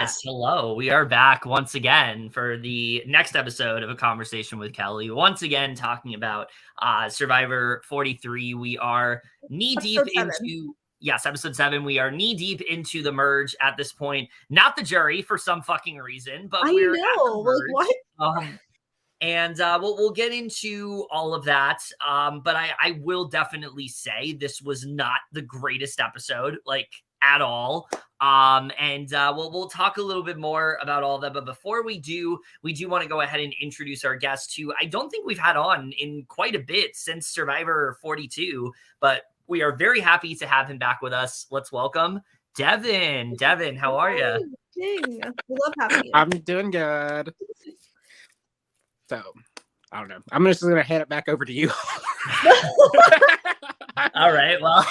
Yes, hello. We are back once again for the next episode of A Conversation with Kely. Once again, talking about Survivor 43. We are knee-deep into... Yes, episode 7. We are knee-deep into the merge at this point. Not the jury for some fucking reason, but we're at the merge. Like, what? And we'll get into all of that. But I will definitely say this was not the greatest episode, like, at all. We'll talk a little bit more about all that. But before we do want to go ahead and introduce our guest, who I don't think we've had on in quite a bit since Survivor 42, but we are very happy to have him back with us. Let's welcome Devin. Devin, how are you? We love having you. I'm doing good. So, I don't know. I'm just going to hand it back over to you. All right. Well,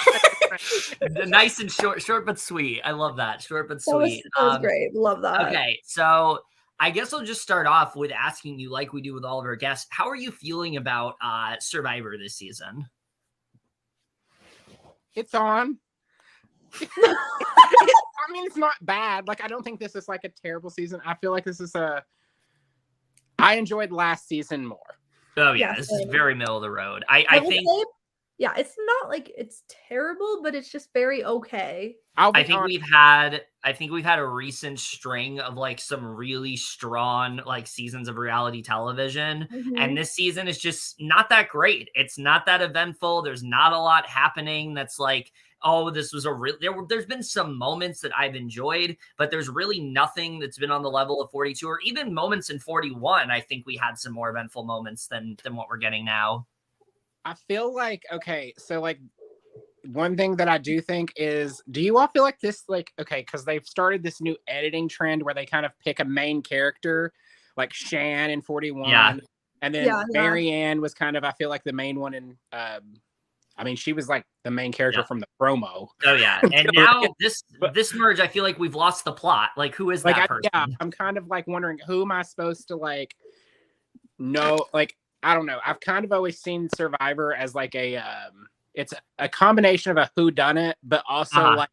nice and short but sweet. I love that. Short but sweet. That was great. Love that. Okay. So I guess I'll just start off with asking you, like we do with all of our guests, how are you feeling about Survivor this season? It's on. I mean, it's not bad. Like, I don't think this is like a terrible season. I feel like this is I enjoyed last season more. Oh yeah, this is very middle of the road. I think yeah, it's not like it's terrible, but it's just very okay. I think we've had a recent string of like some really strong like seasons of reality television, and this season is just not that great. It's not that eventful. There's not a lot happening that's like, oh, this was a real... There's been some moments that I've enjoyed, but there's really nothing that's been on the level of 42 or even moments in 41. I think we had some more eventful moments than what we're getting now. I feel like, okay, so like one thing that I do think is, do you all feel like this, like, okay, because they've started this new editing trend where they kind of pick a main character, like Shan in 41, and then Marianne was kind of, I feel like the main one in, I mean, she was like the main character from the promo. Oh yeah, and now this merge, I feel like we've lost the plot. Like, who is that person? Yeah, I'm kind of like wondering, who am I supposed to like know? Like, I don't know. I've kind of always seen Survivor as like it's a combination of a whodunit, but also like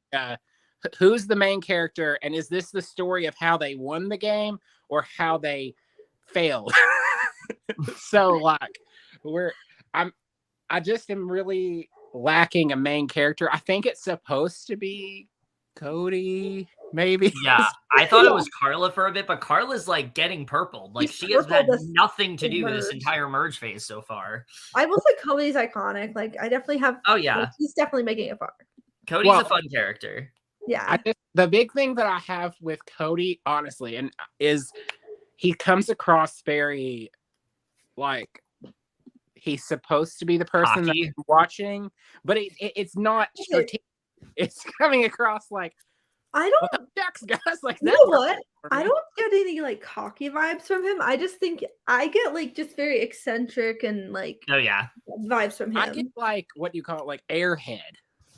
who's the main character, and is this the story of how they won the game or how they failed? So like I just am really lacking a main character. I think it's supposed to be Cody, maybe. Yeah, I thought it was Carla for a bit, but Carla's like getting purpled. Like, she has had nothing to do with this entire merge phase so far. I will say Cody's iconic. Like, I definitely have. Oh yeah, like, he's definitely making it fun. Cody's a fun character. Yeah. The big thing that I have with Cody, honestly, is he comes across very like he's supposed to be the person that I'm watching, but it's not strategic. It's coming across like, I don't guys, like, you know what? I don't get any like cocky vibes from him. I just think I get like just very eccentric and like vibes from him. I get like, what do you call it, like airhead.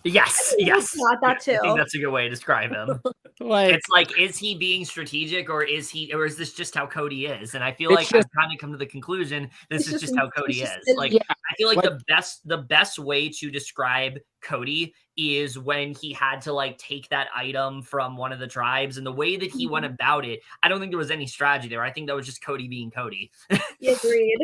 Yes. Not that too. I think that's a good way to describe him. It's like, is he being strategic, or is this just how Cody is? And I feel like I've kind of come to the conclusion this is just how Cody is. Like, I feel like the best way to describe Cody is when he had to like take that item from one of the tribes, and the way that he went about it, I don't think there was any strategy there. I think that was just Cody being Cody. Agreed.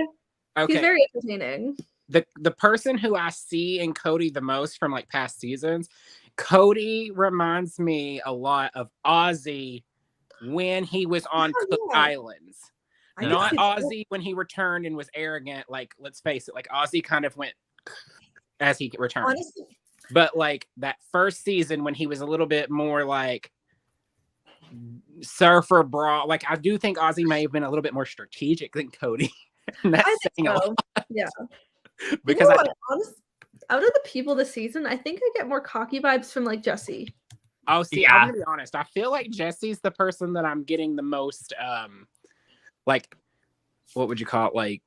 Okay. He's very entertaining. The person who I see in Cody the most from like past seasons, Cody reminds me a lot of Ozzy when he was on Cook Islands. Not Ozzy when he returned and was arrogant. Like, let's face it, like Ozzy kind of went as he returned. Honestly. But like that first season when he was a little bit more like surfer bra, like I do think Ozzy may have been a little bit more strategic than Cody. That's saying a lot. Yeah. Because honestly, out of the people this season, I think I get more cocky vibes from like Jesse. Oh, see, I'm gonna be honest. I feel like Jesse's the person that I'm getting the most like, what would you call it? Like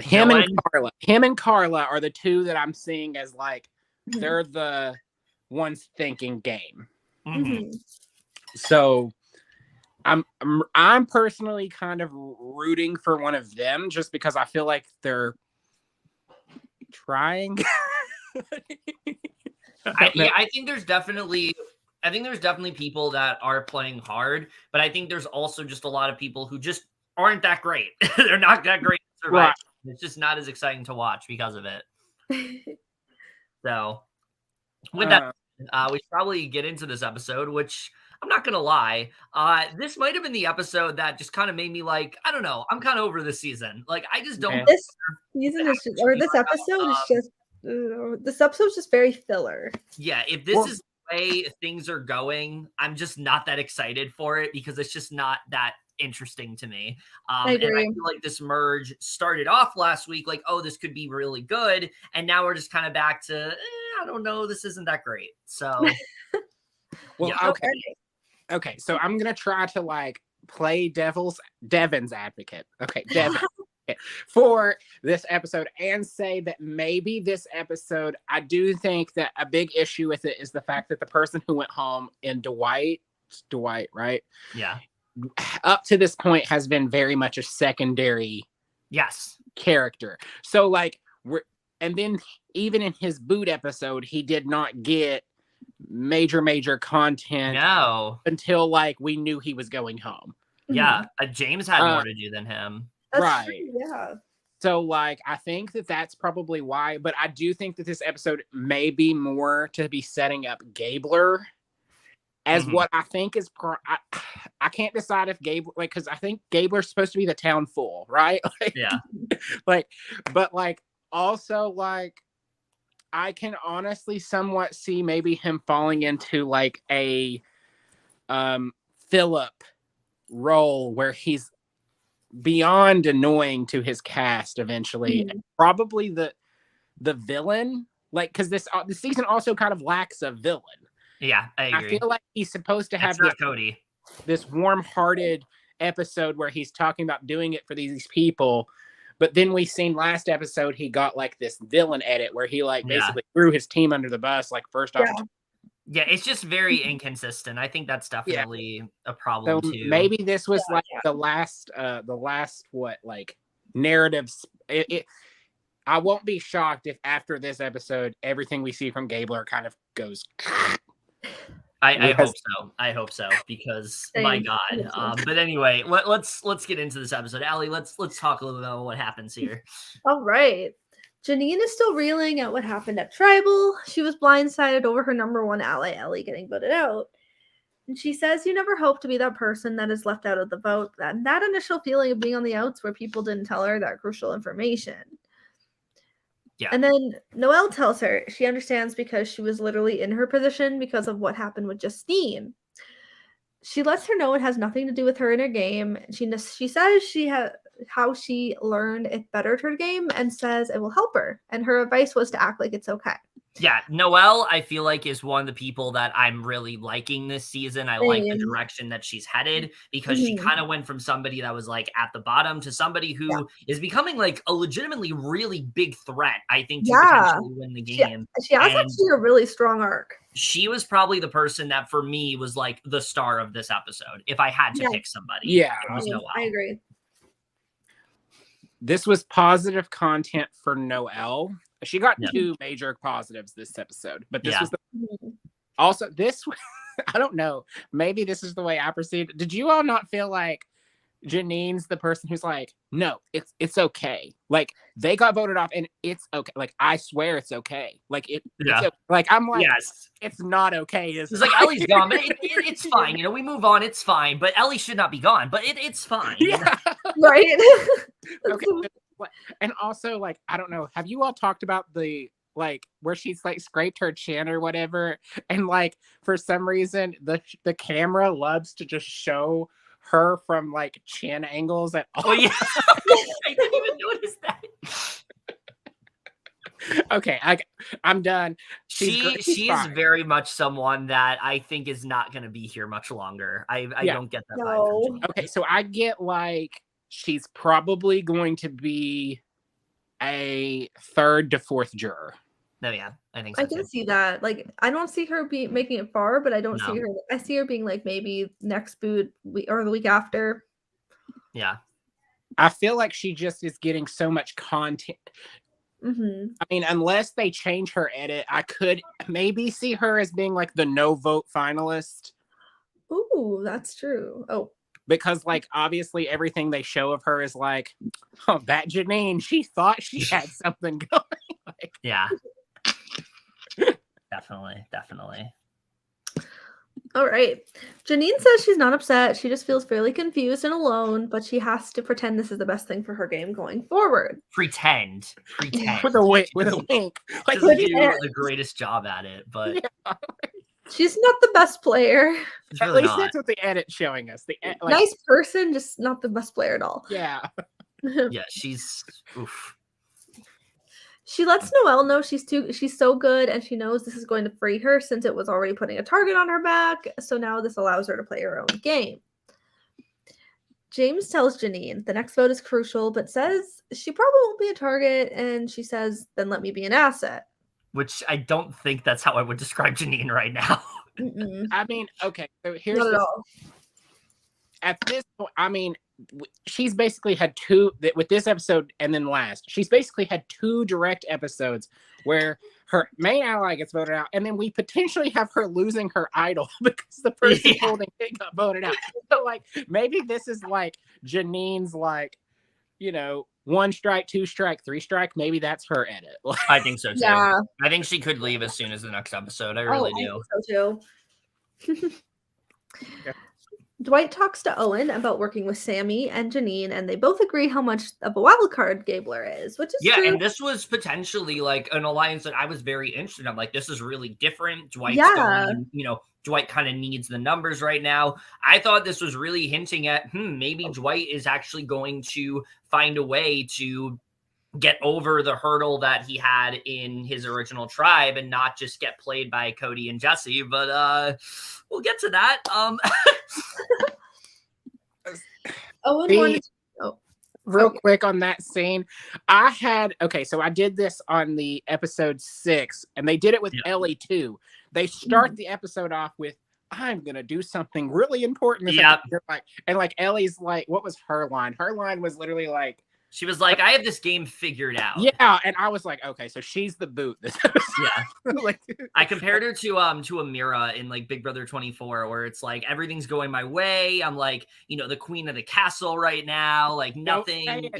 him and Carla are the two that I'm seeing as like they're the ones thinking game. So I'm personally kind of rooting for one of them just because I feel like they're trying. I think there's definitely I think there's definitely people that are playing hard, but I think there's also just a lot of people who just aren't that great. They're not that great at Survivor. Right. It's just not as exciting to watch because of it. So, with that, we should probably get into this episode, which I'm not going to lie. This might have been the episode that just kind of made me like, I don't know. I'm kind of over this season. Like, I just don't. This season is just, or this episode is just, this episode's just very filler. Yeah. If this is the way things are going, I'm just not that excited for it because it's just not that interesting to me. I agree. And I feel like this merge started off last week like, oh, this could be really good. And now we're just kind of back to, I don't know. This isn't that great. So. Well, yeah. Okay. So I'm going to try to like play Devin's advocate. Okay. Devin. For this episode and say that maybe this episode, I do think that a big issue with it is the fact that the person who went home in Dwight, right? Yeah. Up to this point has been very much a secondary character. So like and then even in his boot episode, he did not get major content until like we knew he was going home. Yeah. James had more to do than him. That's right. True, yeah. So like I think that that's probably why, but I do think that this episode may be more to be setting up Gabler as what I think is I can't decide if Gabler, like, because I think Gabler's supposed to be the town fool, right? Like, yeah. But like also like I can honestly somewhat see maybe him falling into like a Philip role where he's beyond annoying to his cast eventually. Probably the villain, like, because this season also kind of lacks a villain. Yeah, I agree. I feel like he's supposed to have Cody. This warm-hearted episode where he's talking about doing it for these people, but then we seen last episode he got like this villain edit where he like basically threw his team under the bus like first off. Yeah, it's just very inconsistent. I think that's definitely a problem too. Maybe this was the last what like narratives. I won't be shocked if after this episode everything we see from Gabler kind of goes. I hope so because my God. But anyway, let's get into this episode. Aly, let's talk a little bit about what happens here. All right. Janine is still reeling at what happened at Tribal. She was blindsided over her number one ally, Ellie, getting voted out. And she says, you never hope to be that person that is left out of the vote. That initial feeling of being on the outs where people didn't tell her that crucial information. Yeah. And then Noelle tells her she understands because she was literally in her position because of what happened with Justine. She lets her know it has nothing to do with her in her game. She says how she learned it bettered her game and says it will help her. And her advice was to act like it's okay. Yeah, Noelle, I feel like, is one of the people that I'm really liking this season. I like the direction that she's headed because she kind of went from somebody that was like at the bottom to somebody who is becoming like a legitimately really big threat, I think, to potentially win the game. She has actually a really strong arc. She was probably the person that for me was like the star of this episode. If I had to pick somebody, it was Noelle. I agree. This was positive content for Noelle. She got two major positives this episode, but this was also this. I don't know. Maybe this is the way I perceived. Did you all not feel like Janine's the person who's like, no, it's okay. Like they got voted off, and it's okay. Like I swear it's okay. Like it's okay. Like I'm like, it's not okay. It's like Ellie's gone, but it's fine. You know, we move on. It's fine. But Ellie should not be gone. But it's fine. Yeah, right. Okay. And also, like, I don't know, have you all talked about the, like, where she's, like, scraped her chin or whatever, and, like, for some reason, the camera loves to just show her from, like, chin angles at all. Oh, yeah. I didn't even notice that. Okay, I'm done. She's very much someone that I think is not going to be here much longer. I don't get that vibe. Okay, so I get, like, she's probably going to be a third to fourth juror. No, yeah, I think so. I can see that. Like, I don't see her making it far, but I don't see her. I see her being like maybe next boot or the week after. Yeah, I feel like she just is getting so much content. Mm-hmm. I mean, unless they change her edit, I could maybe see her as being like the no vote finalist. Ooh, that's true. Oh. Because, like, obviously everything they show of her is like, oh, that Janine, she thought she had something going. Like, yeah. Definitely. All right. Janine says she's not upset. She just feels fairly confused and alone, but she has to pretend this is the best thing for her game going forward. Pretend. with a wink. Like, doesn't do the greatest job at it, but yeah. She's not the best player. Really at least not. that's what the edit's showing us. Nice person, just not the best player at all. Yeah. Yeah, she's oof. She lets Noelle know she's so good, and she knows this is going to free her since it was already putting a target on her back. So now this allows her to play her own game. James tells Janine the next vote is crucial, but says she probably won't be a target, and she says, then let me be an asset. Which I don't think that's how I would describe Janine right now. I mean, okay, so here's not at all. At this point, I mean, she's basically had two with this episode and then last. She's basically had two direct episodes where her main ally gets voted out, and then we potentially have her losing her idol because the person holding it got voted out. So, like, maybe this is like Janine's, like, you know, 1 strike, 2 strike, 3 strike. Maybe that's her edit. I think so too. Yeah. I think she could leave as soon as the next episode. I really do. I think so too. Yeah. Dwight talks to Owen about working with Sammy and Janine, and they both agree how much of a wild card Gabler is, which is true. And this was potentially like an alliance that I was very interested in. I'm like, this is really different. Dwight kind of needs the numbers right now. I thought this was really hinting at, maybe Dwight is actually going to find a way to get over the hurdle that he had in his original tribe and not just get played by Cody and Jesse. But we'll get to that. Real quick on that scene, so I did this on the episode 6, and they did it with Ellie too. They start the episode off with, I'm gonna do something really important. And like Ellie's like, what was her line? Her line was literally like, she was like, I have this game figured out. Yeah, and I was like, okay, so she's the boot. Like, I compared her to Amira in like Big Brother 24, where it's like everything's going my way. I'm like, the queen of the castle right now. Like nothing,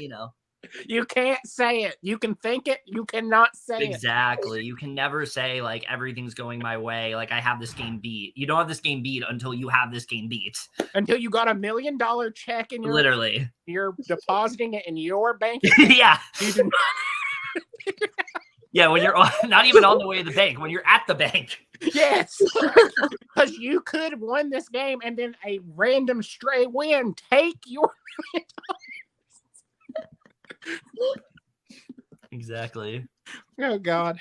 You can't say it. You can think it. You cannot say it. Exactly. You can never say like everything's going my way. Like I have this game beat. You don't have this game beat until you have this game beat. Until you got $1 million check in your literally. You're depositing it in your bank. Yeah. You do not. Yeah, when you're not even on the way to the bank, when you're at the bank. Yes. Because you could have won this game and then a random stray win take your $1 million. Exactly. Oh God.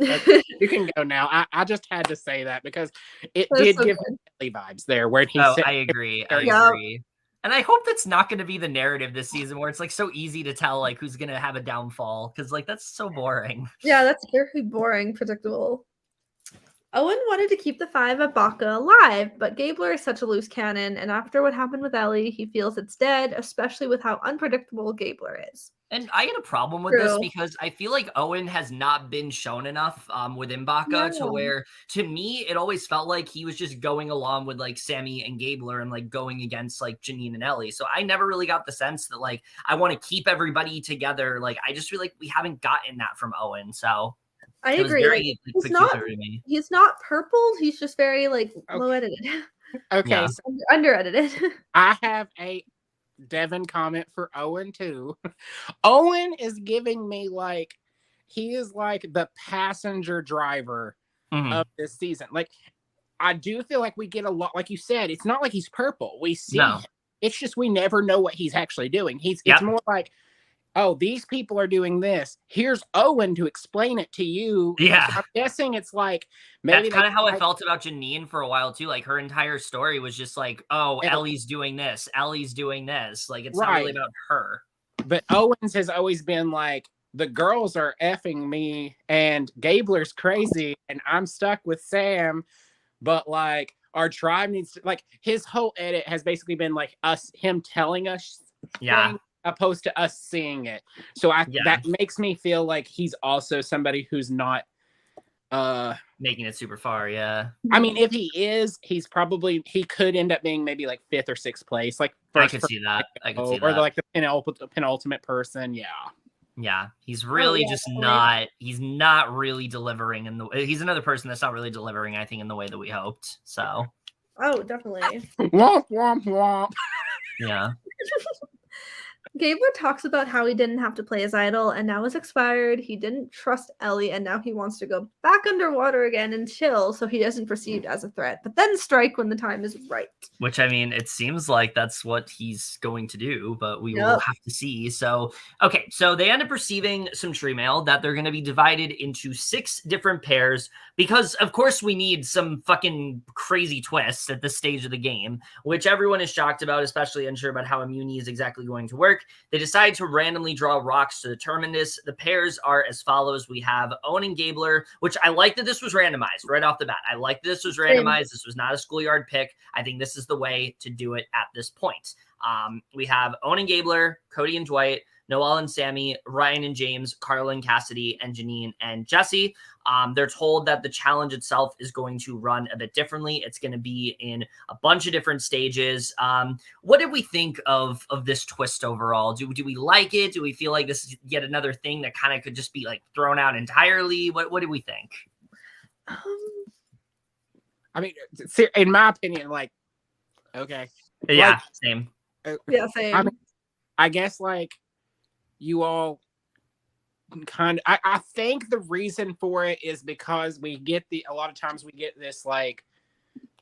Okay, you can go now. I just had to say that because it did give me vibes there where he said, I agree. And I hope that's not going to be the narrative this season where it's like so easy to tell like who's going to have a downfall because like that's so boring. Yeah, that's very boring, predictable. Owen wanted to keep the 5 of Baka alive, but Gabler is such a loose cannon, and after what happened with Ellie, he feels it's dead, especially with how unpredictable Gabler is. And I had a problem with this because I feel like Owen has not been shown enough within Baka to where, to me, it always felt like he was just going along with like Sammy and Gabler and like going against like Janine and Ellie. So I never really got the sense that like I want to keep everybody together. Like I just feel like we haven't gotten that from Owen. So I agree. Very, he's not purple. He's just very like low edited. Okay, so under edited. I have a Devin comment for Owen too. Owen is giving me like he is like the passenger driver of this season. Like I do feel like we get a lot. Like you said, it's not like he's purple. We see him. It's just we never know what he's actually doing. It's more like, oh, these people are doing this. Here's Owen to explain it to you. Yeah. So I'm guessing it's like maybe that's kind of how I felt about Janine for a while too. Like her entire story was just like, oh, Ellie's doing this. Ellie's doing this. Like it's not really about her. But Owens has always been like, the girls are effing me and Gabler's crazy and I'm stuck with Sam. But like our tribe needs to, like his whole edit has basically been like him telling us. Yeah. opposed to us seeing it. So that makes me feel like he's also somebody who's not making it super far. Yeah. I mean, if he is, he could end up being maybe like 5th or 6th place. Like first I could see that. Or like the penultimate person. Yeah. Yeah. He's really he's not really delivering he's another person that's not really delivering, I think, in the way that we hoped. So. Oh, definitely. Womp, womp, womp. Yeah. Gabler talks about how he didn't have to play his idol and now is expired. He didn't trust Ellie and now he wants to go back underwater again and chill so he isn't perceived as a threat, but then strike when the time is right. Which, I mean, it seems like that's what he's going to do, but we will have to see. So, okay, so they end up receiving some tree mail that they're going to be divided into 6 different pairs because, of course, we need some fucking crazy twists at this stage of the game, which everyone is shocked about, especially unsure about how Immunity is exactly going to work. They decide to randomly draw rocks to determine this. The pairs are as follows. We have Owen and Gabler, which I like that this was randomized right off the bat. I like that this was randomized. This was not a schoolyard pick. I think this is the way to do it at this point. We have Owen and Gabler, Cody and Dwight, Noelle and Sammy, Ryan and James, Carla and Cassidy, and Janine and Jesse. They're told that the challenge itself is going to run a bit differently. It's going to be in a bunch of different stages. What did we think of this twist overall? Do we like it? Do we feel like this is yet another thing that kind of could just be like thrown out entirely? What did we think? I mean, in my opinion, like, okay. Yeah, like, same. Yeah, same. I guess, like, you all kind of, I think the reason for it is because a lot of times we get this like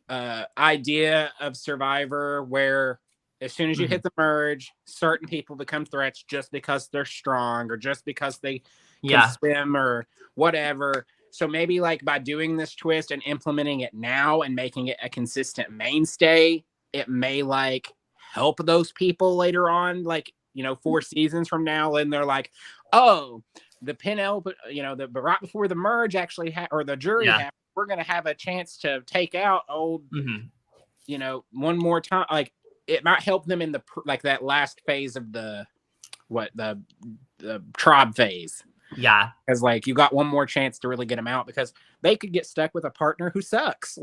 idea of Survivor where as soon as you hit the merge, certain people become threats just because they're strong or just because they can swim or whatever. So maybe like by doing this twist and implementing it now and making it a consistent mainstay, it may like help those people later on, like, 4 seasons from now, and they're like, oh, the but right before the merge actually or the jury we're going to have a chance to take out old, one more time. Like it might help them in that last phase of the tribe phase. Yeah. Because like you got one more chance to really get them out because they could get stuck with a partner who sucks.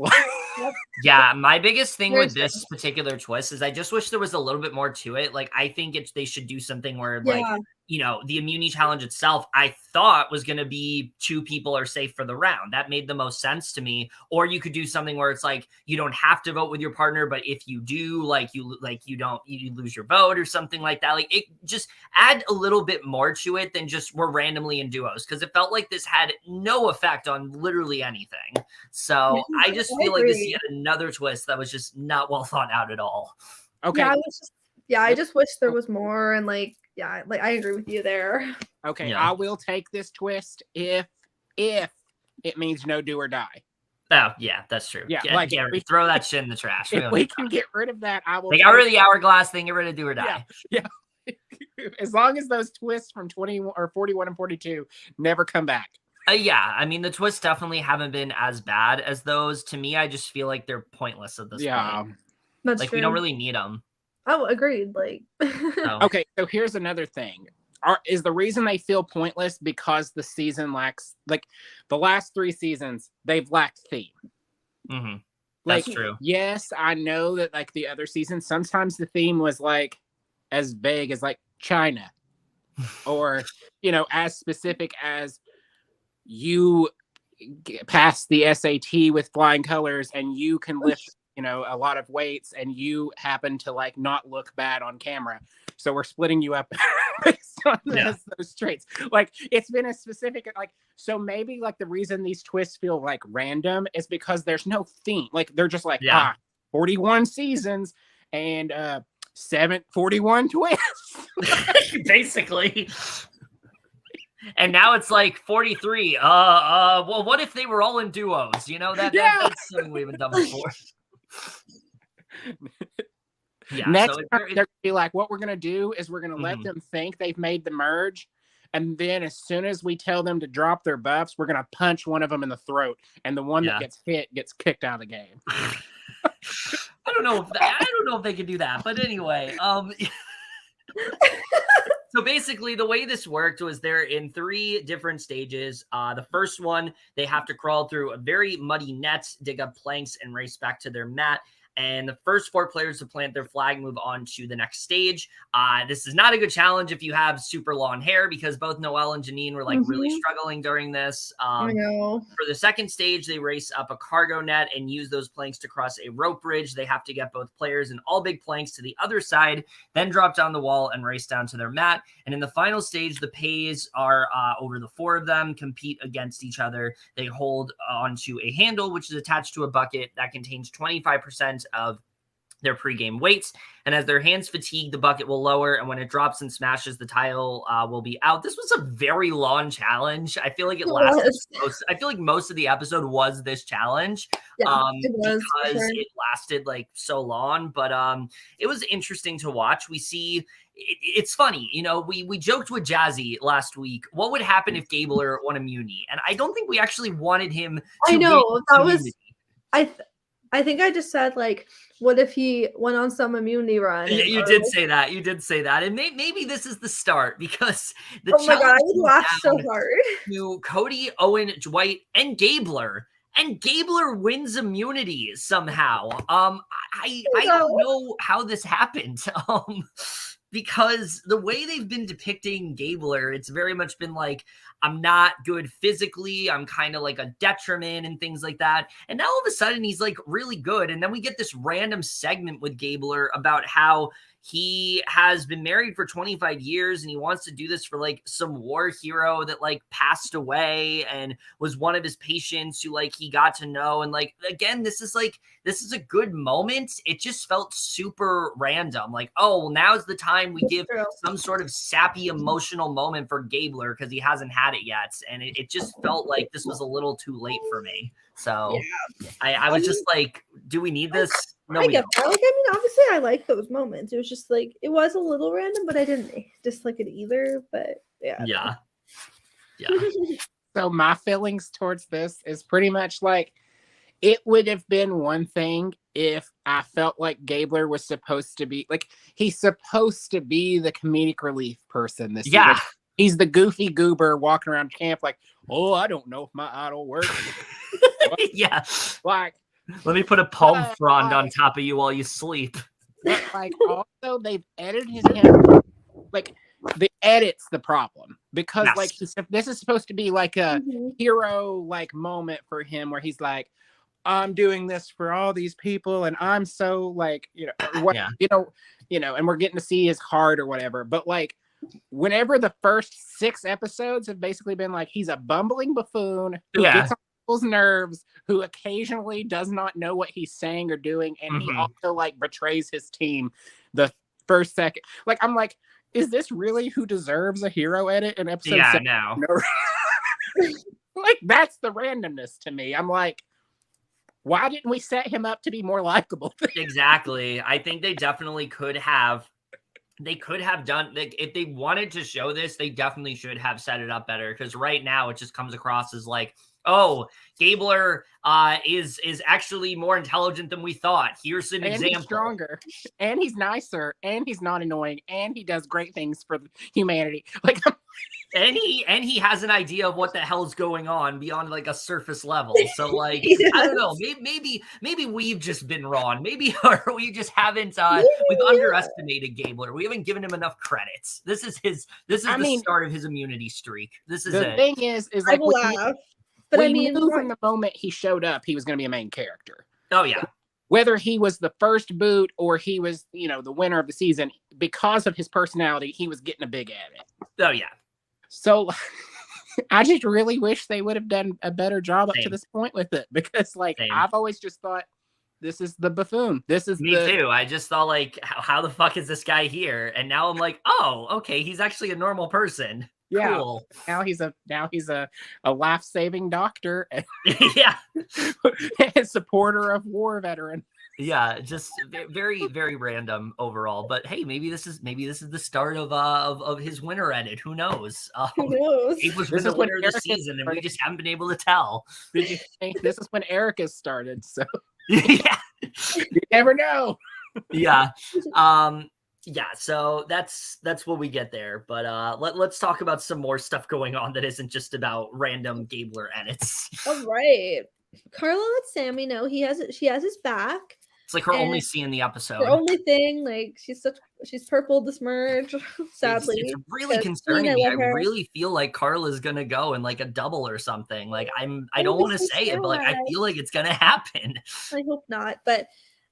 Yeah, my biggest thing with this particular twist is I just wish there was a little bit more to it. Like, I think they should do something where, like, the immunity challenge itself, I thought was going to be 2 people are safe for the round. That made the most sense to me. Or you could do something where it's like, you don't have to vote with your partner, but if you do, you lose your vote or something like that. Like, it just add a little bit more to it than just we're randomly in duos. Because it felt like this had no effect on literally anything. So I just feel like this is yet another twist that was just not well thought out at all. Okay. I just wish there was more and I agree with you there. Okay, I will take this twist if it means no do or die. Oh, yeah, that's true. Yeah, Gary, throw that shit in the trash. If we can get rid of that, I will. They got rid of the hourglass thing, get rid of do or die. Yeah. As long as those twists from 21 or 41 and 42 never come back. I mean, the twists definitely haven't been as bad as those. To me, I just feel like they're pointless at this point. That's true. We don't really need them. Oh, agreed. Okay, so here's another thing. Is the reason they feel pointless because the season lacks, the last 3 seasons, they've lacked theme. Mm-hmm. That's true. Yes, I know that the other seasons, sometimes the theme was as vague as China or, as specific as you pass the SAT with flying colors and you can lift a lot of weights and you happen to not look bad on camera. So we're splitting you up based on those traits. It's been a specific, so maybe the reason these twists feel random is because there's no theme. They're just 41 seasons and 41 twists. Basically. And now it's 43. Well, what if they were all in duos? That's something we haven't done before. Next time they're gonna be what we're gonna do is we're gonna let them think they've made the merge, and then as soon as we tell them to drop their buffs, we're gonna punch one of them in the throat, and the one that gets hit gets kicked out of the game. I don't know if they can do that, but anyway, So basically, the way this worked was they're in 3 different stages. The first one, they have to crawl through a very muddy net, dig up planks, and race back to their mat. And the first 4 players to plant their flag move on to the next stage. This is not a good challenge if you have super long hair, because both Noelle and Janine were like really struggling during this. I know. For the second stage, they race up a cargo net and use those planks to cross a rope bridge. They have to get both players and all big planks to the other side, then drop down the wall and race down to their mat. And in the final stage, the pays are over the 4 of them, compete against each other. They hold onto a handle, which is attached to a bucket that contains 25% of their pregame weights. And as their hands fatigue, the bucket will lower. And when it drops and smashes, the tile will be out. This was a very long challenge. I feel like it lasted. I feel like most of the episode was this challenge. Yeah, it was, because it lasted like so long. But it was interesting to watch. We see it's funny, you know, we joked with Jazzy last week. What would happen if Gabler won immunity? And I don't think we actually wanted him to I know that immunity. was I think I just said, like, what if he went on some immunity run? You did say that. You did say that. And maybe this is the start, because the oh my God, I would laugh so hard. To Cody, Owen, Dwight, and Gabler. And Gabler wins immunity somehow. I don't know how this happened. Because the way they've been depicting Gabler, it's very much been like, I'm not good physically. I'm kind of like a detriment and things like that. And now all of a sudden he's like really good. And then we get this random segment with Gabler about how he has been married for 25 years and he wants to do this for like some war hero that like passed away and was one of his patients who like he got to know. And like, again, this is a good moment. It just felt super random. Like, oh, well, now's the time we give some sort of sappy emotional moment for Gabler because he hasn't had it yet. And it just felt like this was a little too late for me. So yeah. I was just like, do we need this? No, I get that. Like, I mean, obviously I like those moments. It was just like, it was a little random, but I didn't dislike it either. But yeah. So my feelings towards this is pretty much like, it would have been one thing if I felt like Gabler was supposed to be like, he's supposed to be the comedic relief person this season. He's the goofy goober walking around camp like, oh, I don't know if my idol works. Yeah. Like, let me put a palm frond on top of you while you sleep. But like, also they've edited him. Like, the edit's the problem, because like this is supposed to be like a hero like moment for him where he's like, I'm doing this for all these people and I'm so like, you know, what you know, and we're getting to see his heart or whatever. But like, whenever the first 6 episodes have basically been like, he's a bumbling buffoon who gets on people's nerves, who occasionally does not know what he's saying or doing, and he also like betrays his team the first second. Like, I'm like, is this really who deserves a hero edit in episode 7? No. Like, that's the randomness to me. I'm like, why didn't we set him up to be more likable? Exactly. I think they definitely could have. They could have done, like, if they wanted to show this, they definitely should have set it up better. Because right now it just comes across as like, oh, Gabler is actually more intelligent than we thought. Here's an example. He's stronger, and he's nicer, and he's not annoying, and he does great things for humanity. Like, and he has an idea of what the hell's going on beyond like a surface level. So like, I don't know, maybe we've just been wrong. Maybe we just haven't we've underestimated Gabler. We haven't given him enough credits. This is the start of his immunity streak. This is the it. thing is like, but we knew from the moment he showed up, he was going to be a main character. Oh yeah. Whether he was the first boot or he was, you know, the winner of the season, because of his personality, he was getting a big edit. Oh yeah. So I just really wish they would have done a better job up to this point with it, because like I've always just thought, this is the buffoon. This is me too. I just thought like, how the fuck is this guy here? And now I'm like, oh, okay, he's actually a normal person. Yeah. Cool. Now he's a life-saving doctor. And yeah. and supporter of war veteran. Yeah, just very, very random overall. But hey, maybe this is the start of his winter edit. Who knows? Who knows? He was the winner of the season, and we just haven't been able to tell. Did you think this is when Erica started? So yeah, you never know. Yeah. Yeah, so that's what we get there. But let's talk about some more stuff going on that isn't just about random Gabler edits. All right. Carla let Sammy know she has his back. It's like her only And scene in the episode. Her only thing, like she's purple this merge, sadly. It's really concerning me. I really feel like Carla's gonna go in like a double or something. Like I don't want to say it, but like I feel like it's gonna happen. I hope not. But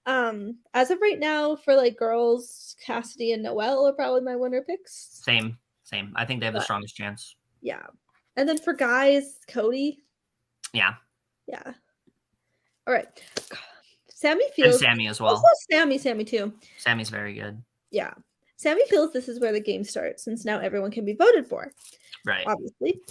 as of right now, for like girls, Cassidy and Noelle are probably my winner picks. Same. I think they have the strongest chance. Yeah. And then for guys, Cody. Yeah. All right. Sammy feels, and Sammy as well. Also Sammy too. Sammy's very good. Yeah. Sammy feels this is where the game starts, since now everyone can be voted for. Right. Obviously.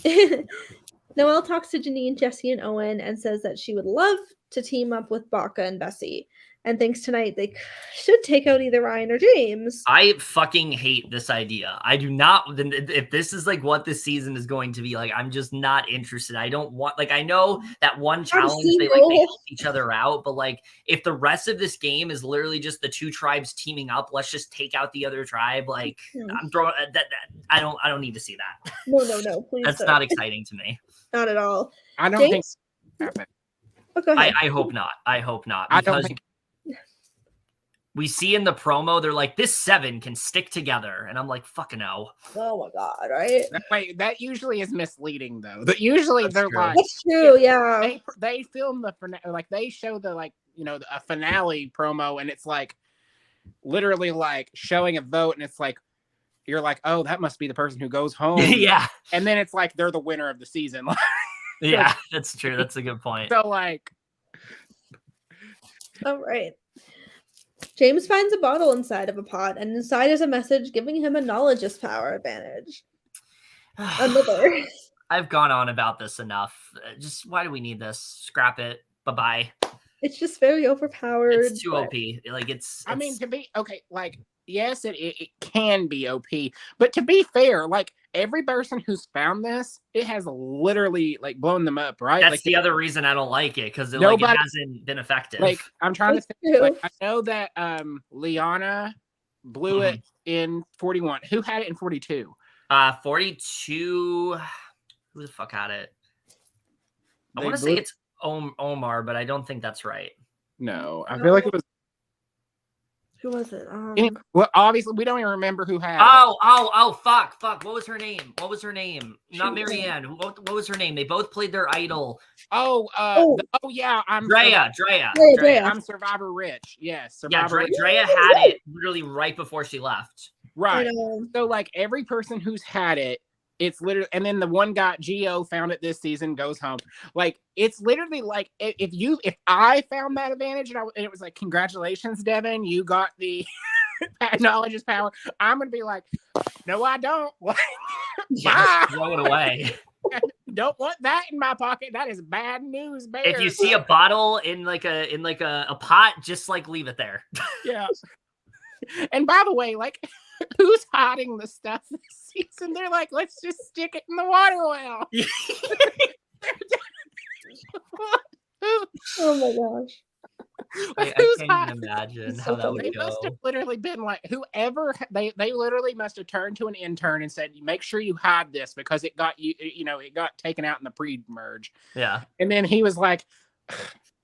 Noelle talks to Janine, Jesse, and Owen and says that she would love to team up with Baca and Bessie, and thinks tonight they should take out either Ryan or James. I fucking hate this idea. I do not. If this is like what this season is going to be like, I'm just not interested. I don't want, like, I know that one challenge they help each other out, but like if the rest of this game is literally just the two tribes teaming up, let's just take out the other tribe. Like I'm throwing that. I don't need to see that. No, please. That's not exciting to me. Not at all. I don't think. Oh, go ahead. I hope not. Because I don't think. We see in the promo, they're like, this 7 can stick together. And I'm like, fucking no. Oh my God, right? Wait, that usually is misleading, though. That usually they're like. That's true, yeah. They film the finale, like they show the, like, you know, a finale promo, and it's like literally like showing a vote, and it's like, you're like, oh, that must be the person who goes home. Yeah. And then it's like, they're the winner of the season. Yeah, that's true. That's a good point. So, like. All right. James finds a bottle inside of a pot, and inside is a message giving him a knowledgeist power advantage. Another. I've gone on about this enough. Just why do we need this? Scrap it. Bye-bye. It's just very overpowered. It's too OP. Like it's I mean, to be okay, like yes, it can be OP, but to be fair, like every person who's found this, it has literally like blown them up, right? That's like, the other reason I don't like it, because like it hasn't been effective. Like I'm trying to think, like, I know that Liana blew it in 41. Who had it in 42? 42. Who the fuck had it? I want to say it's Omar, but I don't think that's right. No, I feel like it was. Who was it? Well, obviously, we don't even remember who had. Oh, fuck! What was her name? Not Marianne. What was her name? They both played their idol. Yeah, I'm Drea. I'm Survivor Rich. Yes, Survivor. Rich. Drea had it literally right before she left. Right. So, like every person who's had it, it's literally, and then the one guy, Gio, found it this season, goes home. Like, it's literally like if I found that advantage and it was like, congratulations, Devin, you got the knowledge is power. I'm gonna be like, no, I don't. Yeah, throw it away. Don't want that in my pocket. That is bad news, bear. If you see a bottle in a pot, just like leave it there. Yeah. And by the way, like, who's hiding the stuff this season? They're like, let's just stick it in the water well. Oh my gosh. I can't even imagine how that would go. They must have literally been like, whoever, they literally must have turned to an intern and said, make sure you hide this because it got it got taken out in the pre-merge. Yeah. And then he was like,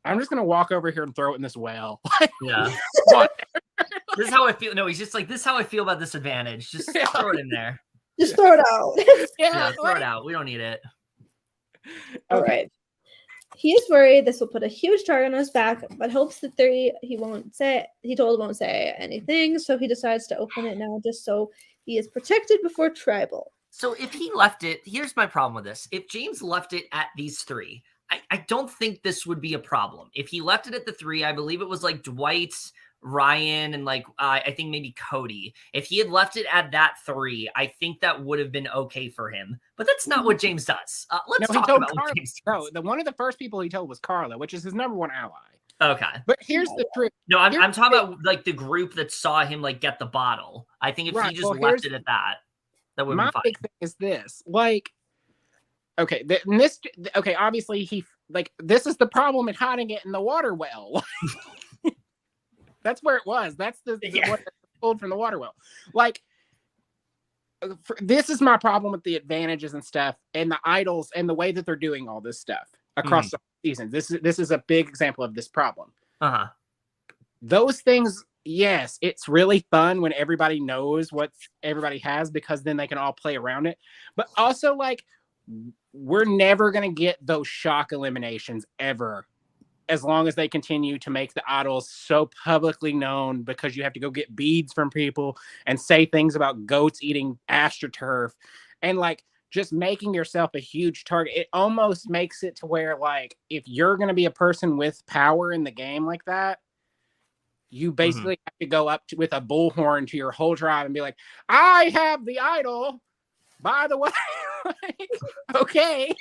I'm just going to walk over here and throw it in this well. Yeah. This is how I feel. No, he's just like, this is how I feel about this advantage. Just throw it in there. Just throw it out. Yeah, throw it out. We don't need it. All right. He is worried this will put a huge target on his back, but hopes that he won't say anything, so he decides to open it now just so he is protected before tribal. So if he left it, here's my problem with this. If James left it at these 3, I don't think this would be a problem. If he left it at the 3, I believe it was like Dwight, Ryan, and like I think maybe Cody. If he had left it at that 3, I think that would have been okay for him. But that's not what James does. Let's talk about what James does. No, one of the first people he told was Carla, which is his number 1 ally. Okay. But here's the truth. No, I'm talking about like the group that saw him like get the bottle. I think if he just left it at that would be fine. My big thing is this. Like, okay, obviously he like this is the problem in hiding it in the water well. That's where it was. That's the pulled from the water well. Like, this is my problem with the advantages and stuff, and the idols, and the way that they're doing all this stuff across the seasons. This is a big example of this problem. Those things, yes, it's really fun when everybody knows what everybody has, because then they can all play around it. But also, like, we're never going to get those shock eliminations ever, as long as they continue to make the idols so publicly known, because you have to go get beads from people and say things about goats eating astroturf, and like just making yourself a huge target. It almost makes it to where, like, if you're going to be a person with power in the game like that, you basically have to go up with a bullhorn to your whole tribe and be like, I have the idol, by the way. Like, okay.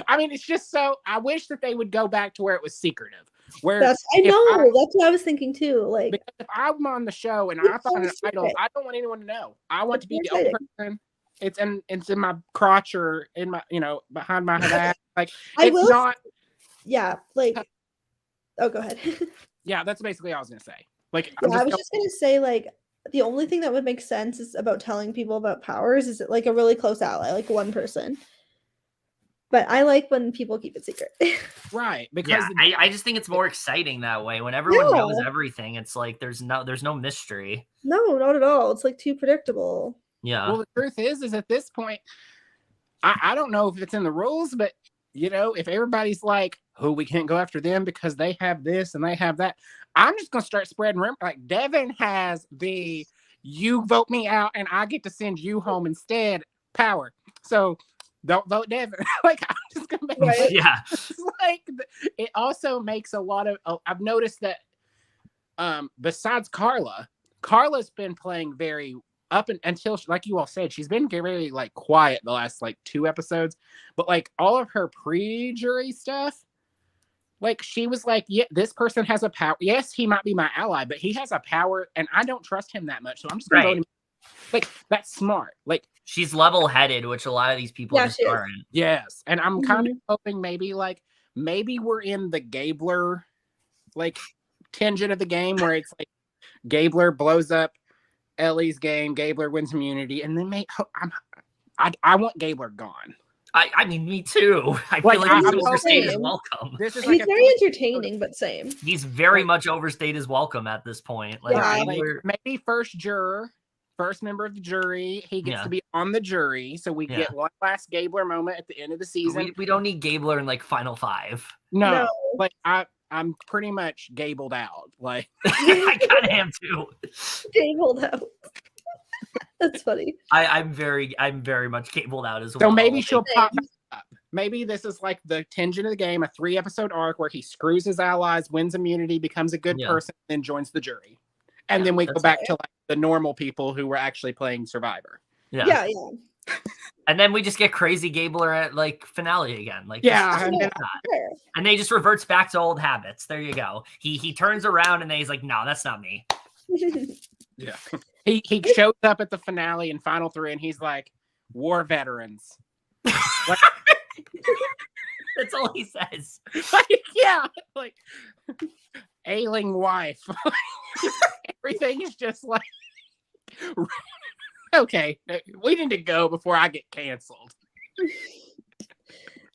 I mean, it's just so, I wish that they would go back to where it was secretive. Where that's what I was thinking too. Like, because if I'm on the show and I find an idol, I don't want anyone to know. I want to be the only person. It's in my crotch or in my, behind my head. Like, it's not. Yeah. Like, oh, go ahead. Yeah, that's basically all I was gonna say. Like, I was just gonna say, like, the only thing that would make sense is about telling people about powers is like a really close ally, like one person. But I like when people keep it secret. Right. Because I just think it's more exciting that way. When everyone knows everything, it's like there's no mystery. No, not at all. It's like too predictable. Yeah. Well, the truth is at this point, I don't know if it's in the rules, but if everybody's like, oh, we can't go after them because they have this and they have that, I'm just gonna start spreading rumors. Like, Devin has the you vote me out and I get to send you home instead power. So don't vote Devin. Like, I'm just gonna make it. Yeah. Like, it also makes a lot of. I've noticed that. Besides Carla's been playing very up until, like you all said, she's been very like quiet the last like 2 episodes. But like all of her pre-jury stuff, like she was like, yeah, this person has a power. Yes, he might be my ally, but he has a power, and I don't trust him that much. So I'm just gonna vote him. Like, that's smart. Like, she's level-headed, which a lot of these people just aren't. Yes, and I'm kind of hoping maybe we're in the Gabler like tangent of the game where it's like Gabler blows up Ellie's game, Gabler wins immunity, and then I want Gabler gone. I mean, me too. I feel like he's overstayed his welcome. This is he's very entertaining, but same. He's very much overstayed his welcome at this point. Like, maybe first member of the jury. He gets to be on the jury, so we get one last Gabler moment at the end of the season. We don't need Gabler in like Final 5. No. Like, I'm pretty much gabled out. Like, I kind of am too. Gabled out. That's funny. I'm very much cabled out as well. So maybe she'll pop back up. Maybe this is like the tangent of the game, a 3-episode arc where he screws his allies, wins immunity, becomes a good person, then joins the jury. And then we go back to like the normal people who were actually playing Survivor. Yeah. And then we just get crazy Gabler at like finale again. Like, and they just reverts back to old habits. There you go. He turns around and then he's like, no, that's not me. Yeah. He shows up at the finale in Final 3 and he's like, war veterans. Like, that's all he says. Like ailing wife. Everything is just like, okay, we need to go before I get canceled.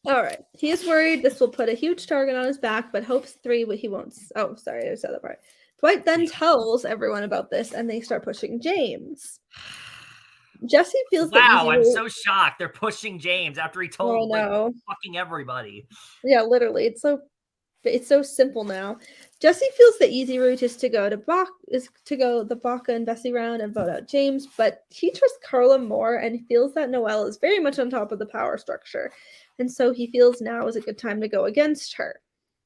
All right. He is worried this will put a huge target on his back, but hopes he won't. Oh, sorry, I said that part. Dwight then tells everyone about this, and they start pushing James. Jesse feels I'm so shocked. They're pushing James after he told fucking everybody. Yeah, literally. It's so simple now. Jesse feels the easy route is to go the Baca and Bessie round and vote out James, but he trusts Carla more and feels that Noelle is very much on top of the power structure. And so he feels now is a good time to go against her.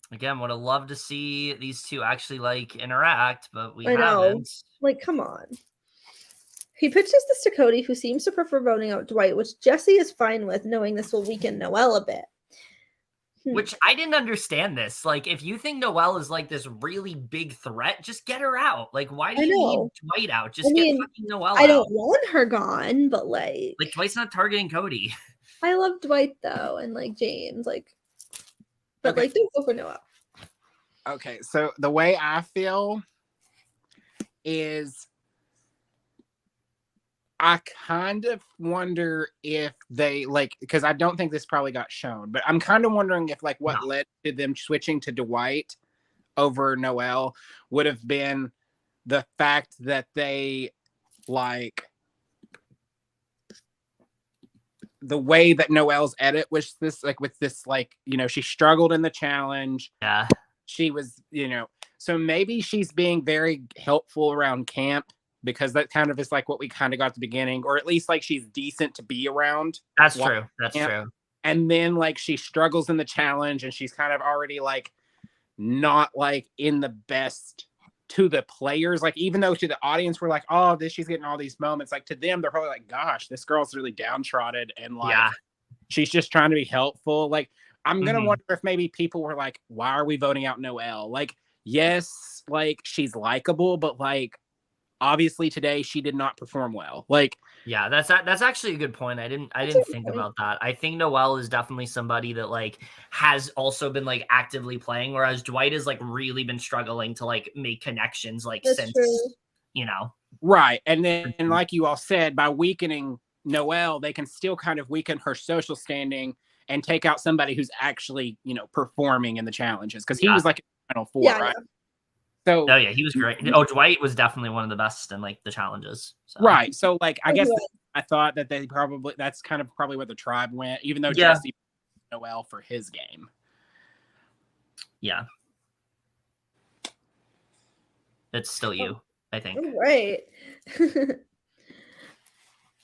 Again, would have loved to see these two actually like interact, but we haven't. Like, come on. He pitches this to Cody, who seems to prefer voting out Dwight, which Jesse is fine with, knowing this will weaken Noelle a bit. Which I didn't understand this. Like, if you think Noelle is like this really big threat, just get her out. Like, why do you need Dwight out? Just get fucking Noelle out. I don't want her gone, but like Dwight's not targeting Cody. I love Dwight though, and like James, but don't go for Noelle. Okay, so the way I feel is I kind of wonder if they because I don't think this probably got shown, but I'm kind of wondering if what led to them switching to Dwight over Noelle would have been the fact that they the way that Noelle's edit was this with this she struggled in the challenge. Yeah. She was, so maybe she's being very helpful around camp because that kind of is what we kind of got at the beginning, or at least she's decent to be around. That's true. That's true. And then she struggles in the challenge and she's kind of already not in the best to the players. Even though to the audience we're oh, she's getting all these moments. To them, they're probably gosh, this girl's really downtrodden and she's just trying to be helpful. I'm gonna wonder if maybe people were why are we voting out Noelle? Yes, she's likable, but obviously today she did not perform well. Yeah, that's actually a good point. I didn't think about that. I think Noelle is definitely somebody that has also been actively playing, whereas Dwight has really been struggling to make connections since true. Right. And then like you all said, by weakening Noelle, they can still kind of weaken her social standing and take out somebody who's actually, performing in the challenges. Because he was in Final Four, right? Yeah. So, oh yeah, he was great. Oh, Dwight was definitely one of the best in the challenges. So. Right. So I guess I thought that that's kind of probably where the tribe went, even though Jesse Noelle for his game. Yeah. It's still you, I think. Right.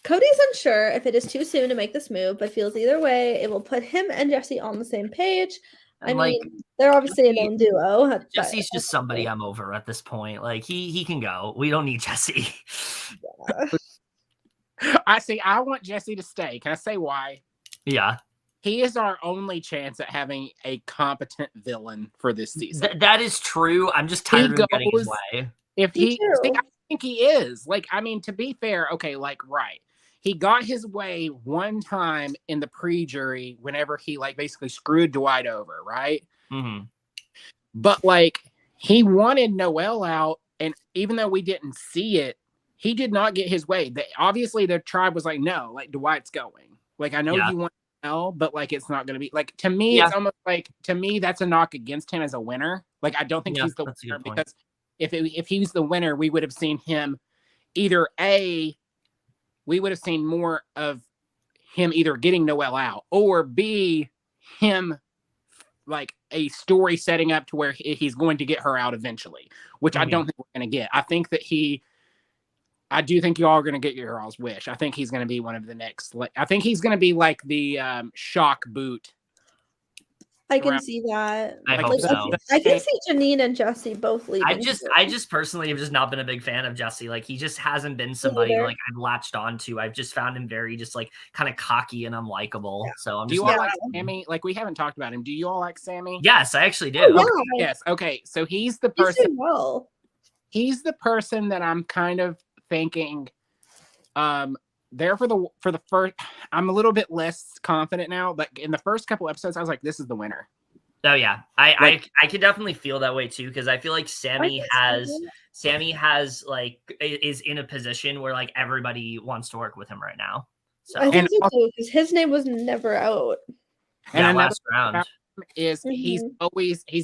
Cody's unsure if it is too soon to make this move, but feels either way it will put him and Jesse on the same page. I mean, they're obviously a known duo. Jesse's just somebody I'm over at this point. He can go. We don't need Jesse. Yeah. I want Jesse to stay. Can I say why? Yeah. He is our only chance at having a competent villain for this season. That is true. I'm just tired of him getting his way. I think he is. To be fair, okay, right. He got his way one time in the pre-jury whenever he basically screwed Dwight over, right? Mm-hmm. But he wanted Noelle out, and even though we didn't see it, he did not get his way. Obviously the tribe was no, Dwight's going. I know you want Noelle, but it's not going to be to me. It's almost to me that's a knock against him as a winner. I don't think he's the winner because if he's the winner, we would have seen him either we would have seen more of him either getting Noelle out, or B, him a story setting up to where he's going to get her out eventually, which I don't think we're going to get. I think that I do think you all are going to get your all's wish. I think he's going to be one of the next, I think he's going to be the shock boot. I can see that. I hope so. I can see Janine and Jesse both leaving. I just personally have just not been a big fan of Jesse. He just hasn't been somebody I've latched onto. I've just found him very kind of cocky and unlikable. Yeah. So I'm do you all like Sammy? We haven't talked about him. Do you all like Sammy? Yes, I actually do. Oh, yeah. Okay. Yes. Okay. So he's the person. Well. He's the person that I'm kind of thinking. There for the first, I'm a little bit less confident now, but in the first couple episodes, I was this is the winner. Oh yeah, I could definitely feel that way too, because I feel Sammy is in a position where everybody wants to work with him right now. So I think so too, because his name was never out. And last round is he's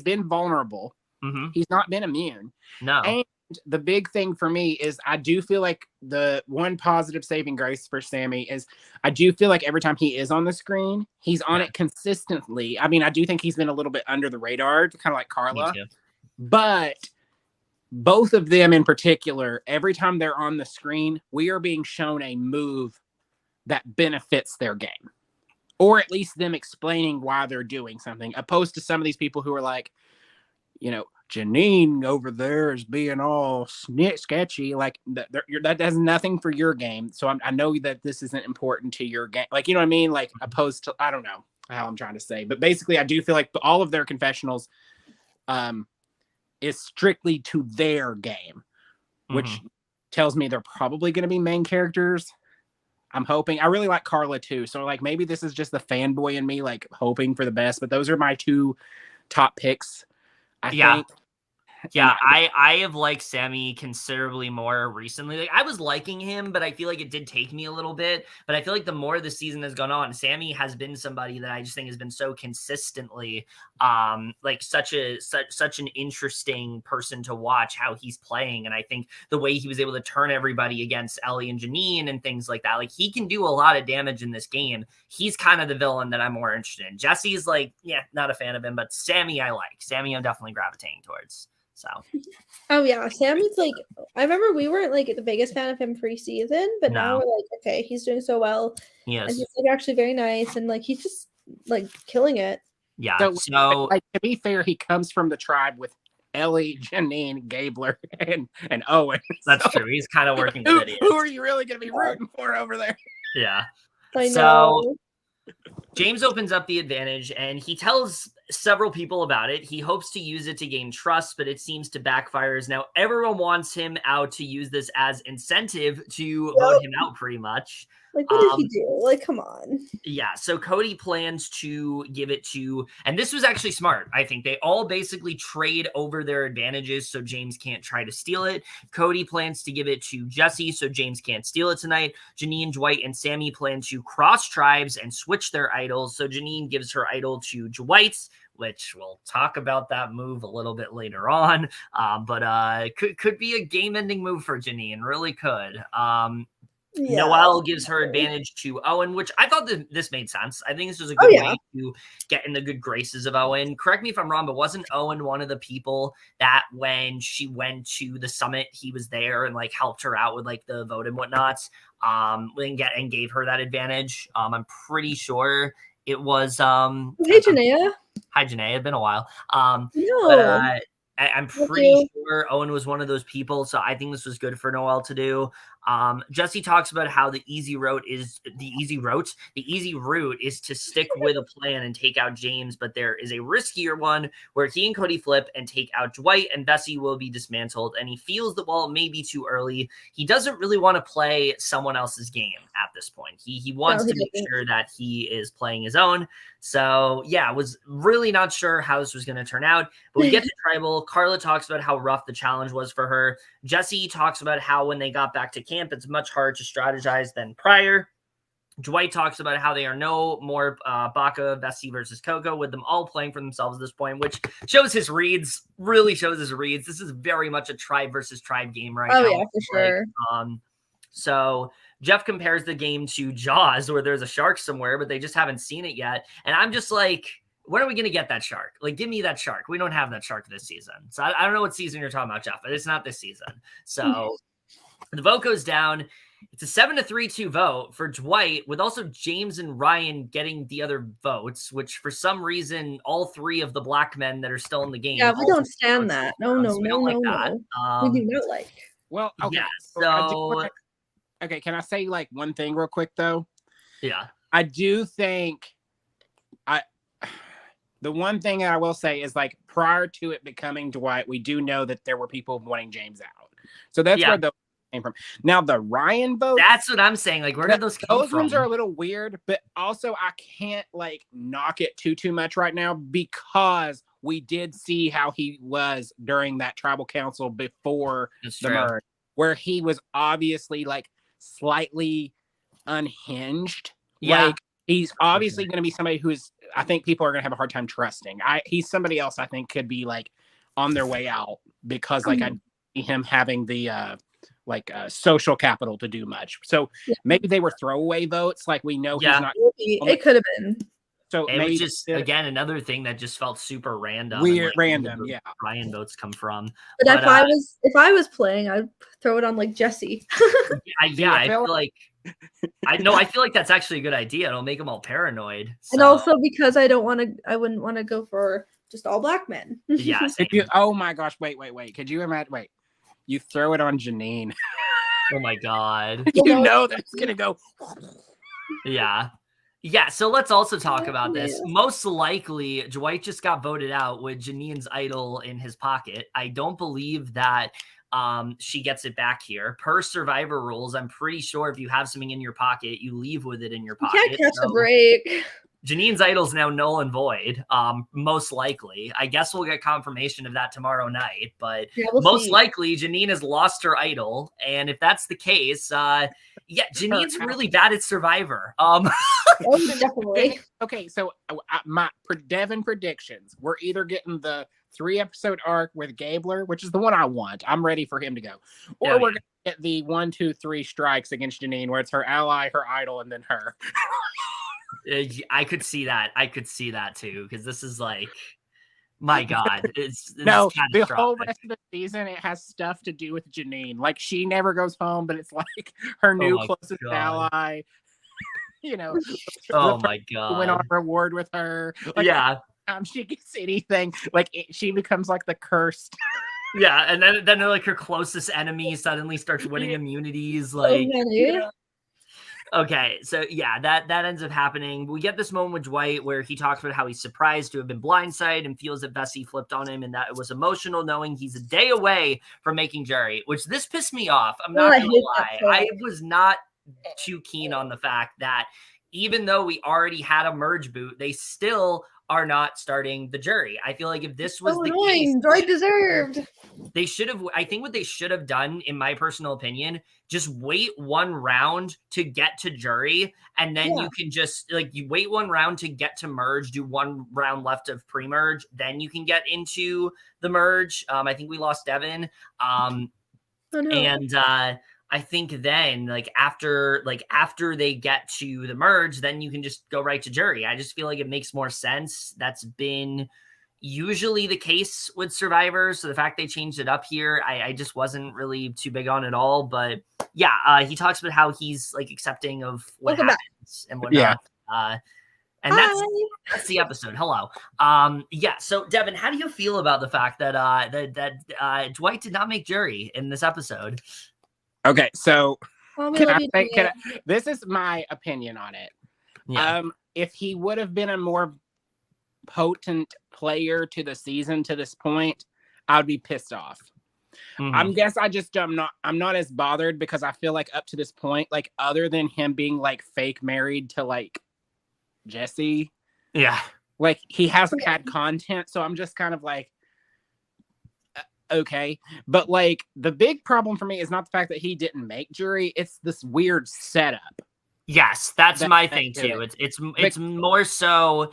been vulnerable. Mm-hmm. He's not been immune. No. And the big thing for me is I do feel the one positive saving grace for Sammy is I do feel every time he is on the screen, he's on it consistently. I mean, I do think he's been a little bit under the radar, kind of like Carla. But both of them in particular, every time they're on the screen, we are being shown a move that benefits their game. Or at least them explaining why they're doing something, opposed to some of these people who are Janine over there is being all sketchy. That does nothing for your game. So I know that this isn't important to your game. You know what I mean? Opposed to, I don't know how I'm trying to say, but basically I do feel all of their confessionals is strictly to their game, which tells me they're probably going to be main characters. I'm hoping. I really like Carla too. So maybe this is just the fanboy in me, hoping for the best, but those are my two top picks. I think. Yeah, I have liked Sammy considerably more recently. Like I was liking him, but I feel like it did take me a little bit. But I feel like the more the season has gone on, Sammy has been somebody that I just think has been so consistently like such an interesting person to watch how he's playing. And I think the way he was able to turn everybody against Ellie and Janine and things like that, like he can do a lot of damage in this game. He's kind of the villain that I'm more interested in. Jesse's like, yeah, not a fan of him, but Sammy I like. Sammy I'm definitely gravitating towards. So, oh yeah, Sammy's like, I remember we weren't like the biggest fan of him pre-season, but now we're like, okay, he's doing so well. Yes. And he's like actually very nice, and like he's just like killing it. Yeah. So like, to be fair, he comes from the tribe with Ellie, Janine, Gabler, and Owen. That's true. He's kind of working with idiots. Who are you really going to be rooting for over there? Yeah. I know. So James opens up the advantage and he tells several people about it. He hopes to use it to gain trust, but it seems to backfire as now everyone wants him out to use this as incentive to vote him out pretty much. Like, what did he do? Like, come on. Yeah, so Cody plans to give it to, and this was actually smart, I think. They all basically trade over their advantages so James can't try to steal it. Cody plans to give it to Jesse so James can't steal it tonight. Janine, Dwight, and Sammy plan to cross tribes and switch their idols. So Janine gives her idol to Dwight, which we'll talk about that move a little bit later on. But could be a game-ending move for Janine, really could. Yeah. Noelle gives her advantage to Owen, which I thought that this made sense. I think this was a good way to get in the good graces of Owen. Correct me if I'm wrong, but wasn't Owen one of the people that when she went to the summit, he was there and like helped her out with like the vote and whatnot, and gave her that advantage? I'm pretty sure it was. Hey, Janaea. Hi, Janaea. It's been a while. No. But I'm pretty sure Owen was one of those people, so I think this was good for Noelle to do. Jesse talks about how the easy route is to stick with a plan and take out James, but there is a riskier one where he and Cody flip and take out Dwight, and Bessie will be dismantled. And he feels that while it may be too early, he doesn't really want to play someone else's game at this point. He wants to make sure that he is playing his own. So yeah, was really not sure how this was going to turn out, but we get to tribal. Carla talks about how rough the challenge was for her. Jesse talks about how when they got back to camp, it's much harder to strategize than prior. Dwight talks about how they are no more Baka, Bessie versus Coco, with them all playing for themselves at this point, which shows his reads, really shows his reads. This is very much a tribe versus tribe game right now. Oh, yeah, for sure. So Jeff compares the game to Jaws, where there's a shark somewhere, but they just haven't seen it yet. And I'm just like, when are we going to get that shark? Like, give me that shark. We don't have that shark this season. So I don't know what season you're talking about, Jeff, but it's not this season. So the vote goes down. It's a 7-3-2 vote for Dwight, with also James and Ryan getting the other votes, which for some reason, all three of the black men that are still in the game. Yeah, we don't stand that. No. We do not like. Well, okay. Yeah, so... Okay, can I say like one thing real quick though? Yeah. I do think the one thing I will say is like prior to it becoming Dwight, we do know that there were people wanting James out. So that's where the came from. Now the Ryan vote. That's what I'm saying. Like, where did those come from? Those ones are a little weird, but also I can't like knock it too much right now because we did see how he was during that tribal council before the merge, where he was obviously like slightly unhinged. Yeah. Like he's obviously going to be somebody who's, I think people are going to have a hard time trusting. He's somebody else I think could be like on their way out because like I see him having the social capital to do much. So maybe they were throwaway votes. Like we know he's not. It could have been. So it was just again another thing that just felt super random. Weird, random, yeah. Ryan votes come from. But if I was playing, I'd throw it on like Jesse. I feel like I feel like that's actually a good idea. It'll make them all paranoid. So. And also because I wouldn't want to go for just all black men. Yeah. Oh my gosh! Wait! Could you imagine? Wait, you throw it on Janine. Oh my god! You know that it's gonna go. Yeah. Yeah, so let's also talk about this. Most likely, Dwight just got voted out with Janine's idol in his pocket. I don't believe that she gets it back here. Per Survivor rules, I'm pretty sure if you have something in your pocket, you leave with it in your pocket. You can't catch a break. Janine's idol's now null and void, most likely. I guess we'll get confirmation of that tomorrow night, but we'll see. Likely Janine has lost her idol, and if that's the case, Janine's really bad at Survivor. Definitely. Okay, so my Devin predictions, we're either getting the 3-episode arc with Gabler, which is the one I want. I'm ready for him to go. Or we're going to get the 1, 2, 3 strikes against Janine, where it's her ally, her idol, and then her. I could see that. I could see that too, because this is like, my God. No, the whole rest of the season, it has stuff to do with Janine. Like, she never goes home, but it's like her new closest ally. You know. Oh my God. Went on a reward with her. Like, she gets anything, like she becomes like the cursed. Yeah, and then they're like her closest enemy suddenly starts winning immunities. Like, okay, so that ends up happening. We get this moment with Dwight where he talks about how he's surprised to have been blindsided and feels that Vessi flipped on him, and that it was emotional knowing he's a day away from making jury. Which this pissed me off. I'm not gonna lie, I was not too keen on the fact that even though we already had a merge boot, they still are not starting the jury. I feel like if this was the case, Dwight deserved. They should have. I think what they should have done, in my personal opinion, just wait one round to get to jury, and then you can just you wait one round to get to merge, do one round left of pre-merge, then you can get into the merge. I think we lost Devin, and I think then after they get to the merge, then you can just go right to jury. I just feel like it makes more sense. That's been usually the case with Survivor. So the fact they changed it up here, I just wasn't really too big on at all. But he talks about how he's accepting of what happens and whatnot. And that's the episode. Hello. So Devin, how do you feel about the fact that Dwight did not make jury in this episode? Okay, so this is my opinion on it. Yeah. If he would have been a more potent player to the season to this point, I'd be pissed off. Mm-hmm. I'm not as bothered because I feel like up to this point, other than him being fake married to Jesse, he hasn't had content, so I'm just kind of okay. But the big problem for me is not the fact that he didn't make jury, it's this weird setup. Yes, that's my thing too. It's more so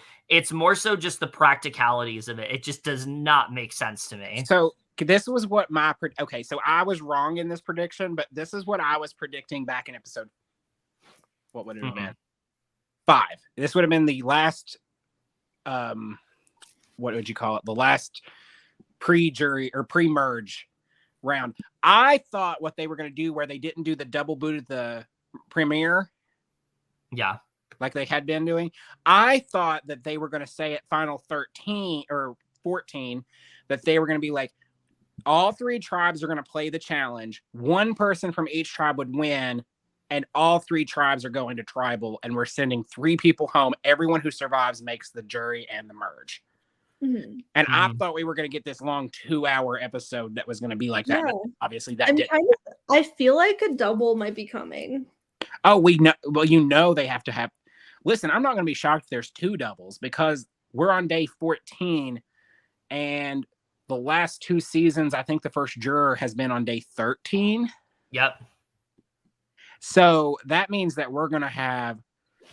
just the practicalities of it. It just does not make sense to me. So this was what so I was wrong in this prediction, but this is what I was predicting back in episode, what would it have been? 5. This would have been the last what would you call it? The last pre-jury or pre-merge round. I thought what they were going to do, where they didn't do the double boot at the premiere, like they had been doing, I thought that they were going to say at final 13 or 14 that they were going to be all 3 tribes are going to play the challenge, 1 person from each tribe would win, and all 3 tribes are going to tribal, and we're sending 3 people home. Everyone who survives makes the jury and the merge. Mm-hmm. And I thought we were going to get this long 2-hour episode that was going to be like that. But obviously, that didn't. I feel like a double might be coming. Oh, we know. Well, they have to have. Listen, I'm not going to be shocked if there's 2 doubles, because we're on day 14, and the last 2 seasons, I think the first juror has been on day 13. Yep. So that means that we're going to have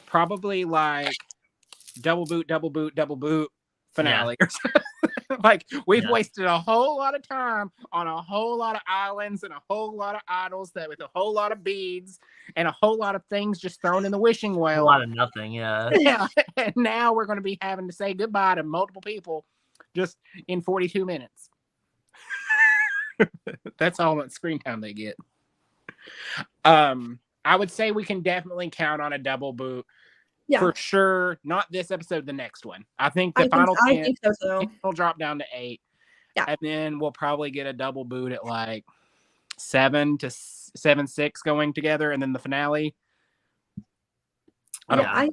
probably double boot finale or something. We've wasted a whole lot of time on a whole lot of islands and a whole lot of idols with a whole lot of beads and a whole lot of things just thrown in the wishing well. A lot of nothing, yeah. And now we're going to be having to say goodbye to multiple people just in 42 minutes. That's all that screen time they get. I would say we can definitely count on a double boot. Yeah. For sure. Not this episode, the next one. I think the final 10 I think so. will drop down to 8. Yeah. And then we'll probably get a double boot at 7 to 7-6 going together, and then the finale. I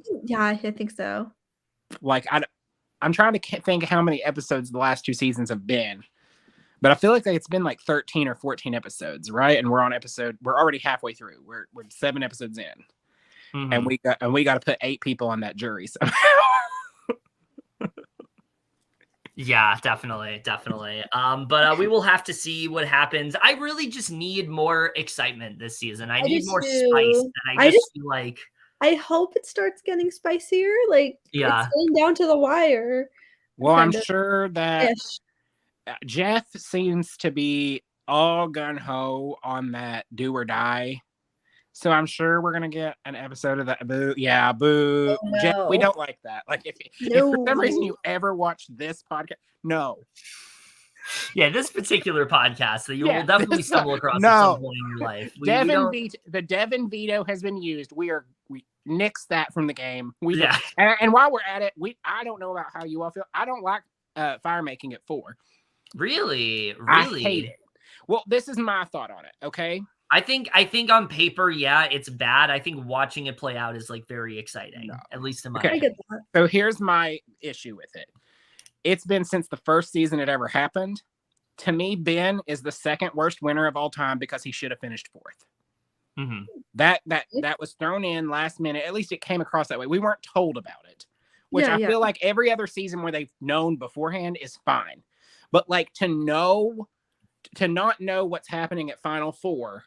think so. I'm trying to think how many episodes the last 2 seasons have been. But I feel like it's been 13 or 14 episodes, right? And we're already halfway through. We're 7 episodes in. Mm-hmm. And we got to put 8 people on that jury somehow. Yeah, definitely. But we will have to see what happens. I really just need more excitement this season. I need more spice, and I just feel like I hope it starts getting spicier. Like yeah, it's getting down to the wire. Well, I'm sure that Ish. Jeff seems to be all gun ho on that do or die. So I'm sure we're gonna get an episode of that. Boo, yeah, boo. Oh, Jeff, we no. don't like that. Like if for some reason you ever watch this podcast, no. Yeah, this particular podcast that you will definitely stumble across at some point in your life. The Devin veto has been used. We nix that from the game. And while we're at it, I don't know about how you all feel. I don't like fire making at 4. Really? I hate it. Well, this is my thought on it. Okay. I think on paper, yeah, it's bad. I think watching it play out is like very exciting, at least in my opinion. So here's my issue with it. It's been since the first season it ever happened. To me, Ben is the second worst winner of all time because he should have finished 4th. Mm-hmm. That was thrown in last minute. At least it came across that way. We weren't told about it, which I feel like every other season where they've known beforehand is fine. But like to not know what's happening at Final 4,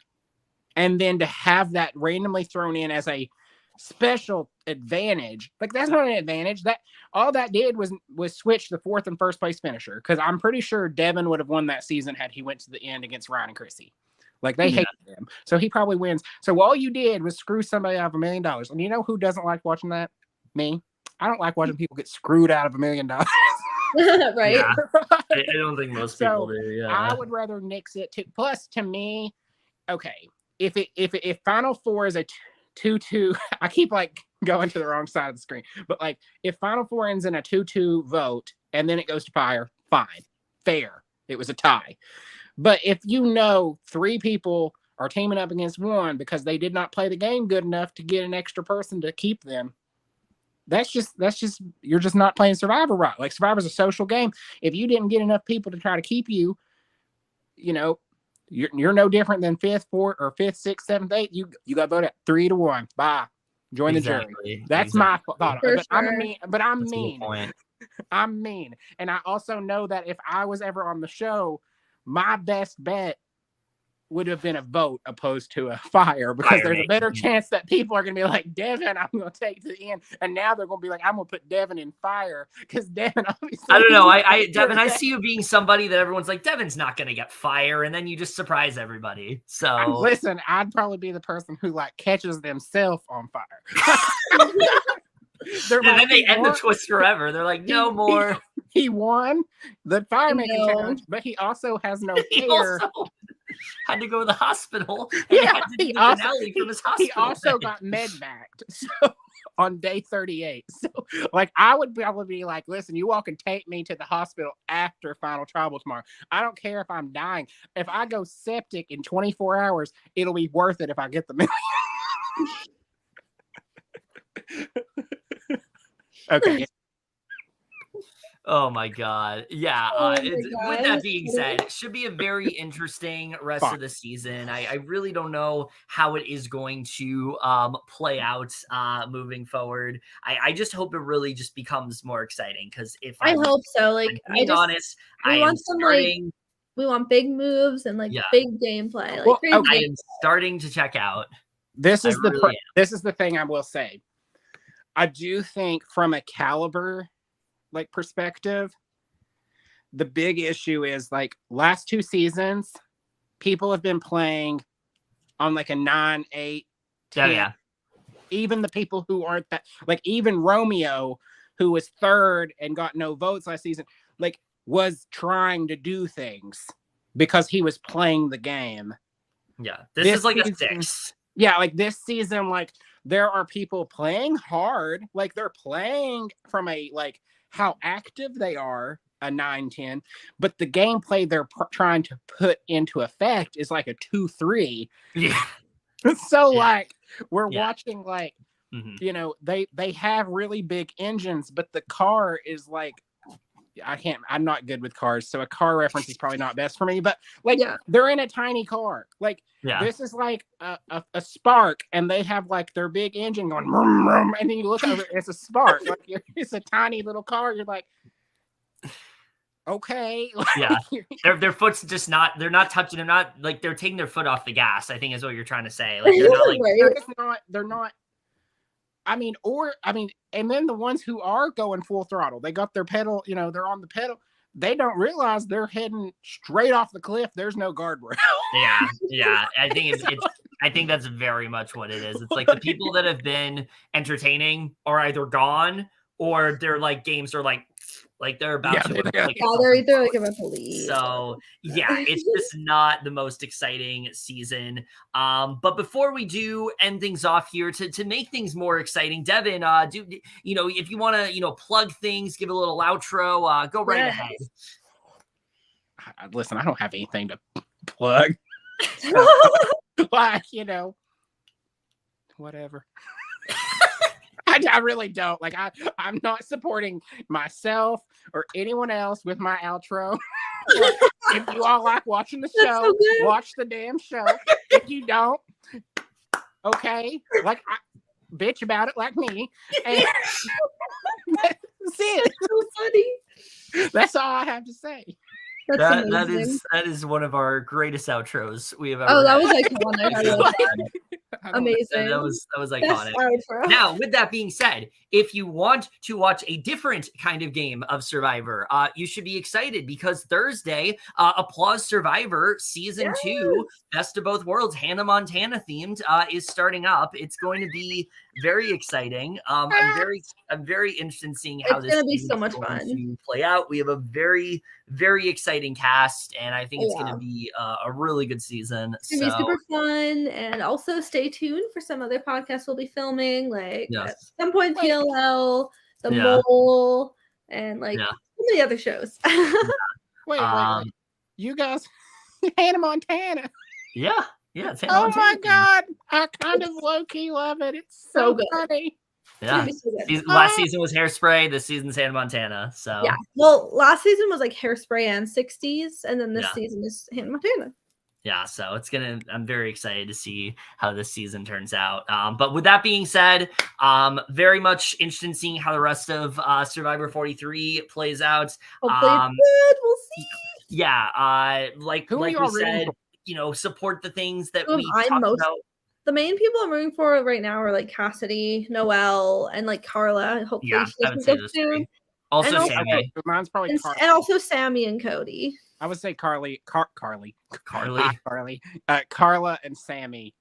and then to have that randomly thrown in as a special advantage, like that's not an advantage. That all that did was switch the 4th and first place finisher, because I'm pretty sure Devin would have won that season had he went to the end against Ryan and Chrissy. Like they hated him, so he probably wins. So all you did was screw somebody out of $1 million, and you know who doesn't like watching that? Me. I don't like watching people get screwed out of $1 million. Right? Yeah. I don't think most people do. Yeah. I would rather nix it too. Plus, to me, okay, if Final 4 is a 2-2, I keep like going to the wrong side of the screen. But like if Final 4 ends in a 2-2 vote and then it goes to fire, fine, fair. It was a tie. But if 3 people are teaming up against 1 because they did not play the game good enough to get an extra person to keep them, that's just you're just not playing Survivor right. Like Survivor's a social game. If you didn't get enough people to try to keep you, you're no different than 5th, 4th, or 5th, 6th, 7th, 8th. You got voted 3-1. Bye. Join the jury. That's my thought. I'm mean. I'm mean. And I also know that if I was ever on the show, my best bet would have been a vote opposed to a fire, because there's a better chance that people are going to be like, Devin, I'm going to take to the end. And now they're going to be like, I'm going to put Devin in fire, because Devin obviously. I don't know. Devin, I see you being somebody that everyone's like, Devin's not going to get fire. And then you just surprise everybody. So listen, I'd probably be the person who like catches themselves on fire. And then they end the twist forever. They're like, no more. He won the fire making challenge, but he also has no hair. Had to go to the hospital. He also got med-backed on day 38. So, like, I would probably be like, listen, you all can take me to the hospital after Final Tribal tomorrow. I don't care if I'm dying. If I go septic in 24 hours, it'll be worth it if I get the million. Okay. Oh my God. Yeah. With that being said, it should be a very interesting rest of the season. I really don't know how it is going to play out moving forward. I just hope it really just becomes more exciting, because if I hope so. Like, being honest, we want big moves and big gameplay. Like, I am starting to check out. This is the thing I will say. I do think from a caliber perspective, the big issue is last 2 seasons, people have been playing on a 9, 8, 10. Yeah. Even the people who aren't that, even Romeo, who was 3rd and got no votes last season, was trying to do things because he was playing the game. Yeah. This is a 6. Yeah, this season, there are people playing hard. They're playing from a, how active they are, a 9-10. But the gameplay they're trying to put into effect is a 2-3. Yeah. So, we're watching, they have really big engines, but the car is, I'm not good with cars, so a car reference is probably not best for me, but they're in a tiny car. This is a Spark, and they have their big engine going vroom, vroom, and then you look over, it's a Spark. It's a tiny little car. You're like, okay. Yeah. Their foot's just not, they're not touching, they're not like, they're taking their foot off the gas, I think is what you're trying to say. Like they're not like, Right. they're not, I mean, and then the ones who are going full throttle, they got their pedal, they're on the pedal. They don't realize they're heading straight off the cliff. There's no guardrail. Yeah. I think I think that's very much what it is. It's like the people that have been entertaining are either gone or their like games are like they're about to. Like, they're either like about to leave. So yeah, it's just not the most exciting season. But before we do end things off here, to make things more exciting, Devin, if you want to plug things, give a little outro, go right ahead. Listen, I don't have anything to plug. Like, whatever. I really don't. Like, I'm not supporting myself or anyone else with my outro. If you all like watching the show, so watch the damn show. If you don't, okay, bitch about it like me. And that's it. So funny. That's all I have to say. That is one of our greatest outros we have ever. Oh, that had. was iconic. I love that. Amazing. That was iconic. Now, with that being said, if you want to watch a different kind of game of Survivor, you should be excited because Thursday, Applause Survivor Season 2, Best of Both Worlds, Hannah Montana themed, is starting up. It's going to be very exciting. I'm very interested in seeing how it's this going to be so is much going fun to play out. We have a very, very exciting cast, and I think it's going to be a really good season. It's going to be super fun, and also stay tuned for some other podcasts we'll be filming, like at some point PLL, The Mole, and like some of the other shows. Wait. You guys, Hannah Montana. Yeah, it's Hannah Montana. My God. I kind of low-key love it. It's so good. Funny. Yeah. Last season was Hairspray. This season's Hannah Montana. So yeah. Well, last season was like Hairspray and 60s, and then this season is Hannah Montana. Yeah, so I'm very excited to see how this season turns out. But with that being said, very much interested in seeing how the rest of Survivor 43 plays out. Hopefully it's good. We'll see. Yeah, like we said, support the things that we talked about. The main people I'm rooting for right now are like Cassidy, Noelle, and like Carla. Hopefully she doesn't go soon. Also Sammy. Mine's probably Carly. And also Sammy and Cody. I would say Carly. Carla and Sammy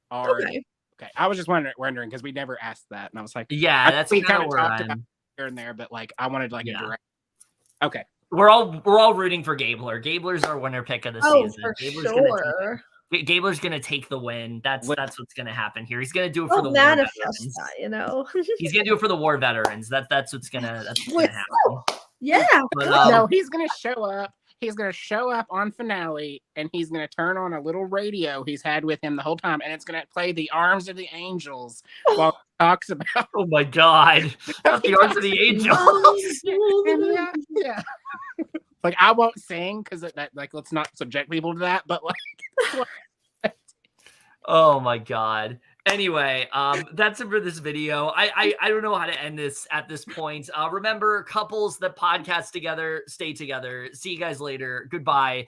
are okay. I was just wondering because we never asked that, and I was like, that's we kind of talked about here and there, but like I wanted like a direct. Okay, we're all rooting for Gabler. Gabler's our winner pick of the season. For sure. Gabler's gonna take the win. That's what's gonna happen here. He's gonna do it for the manifest war veterans. That, He's gonna do it for the war veterans. That's what's gonna happen. Yeah. But, no, he's gonna show up. He's gonna show up on finale, and he's gonna turn on a little radio he's had with him the whole time, and it's gonna play "The Arms of the Angels" while he talks about. Oh my God! The Arms of the Angels. Yeah. Like I won't sing because that let's not subject people to that, but like. Oh my God. Anyway, that's it for this video. I don't know how to end this at this point. Remember, couples that podcast together stay together. See you guys later. Goodbye.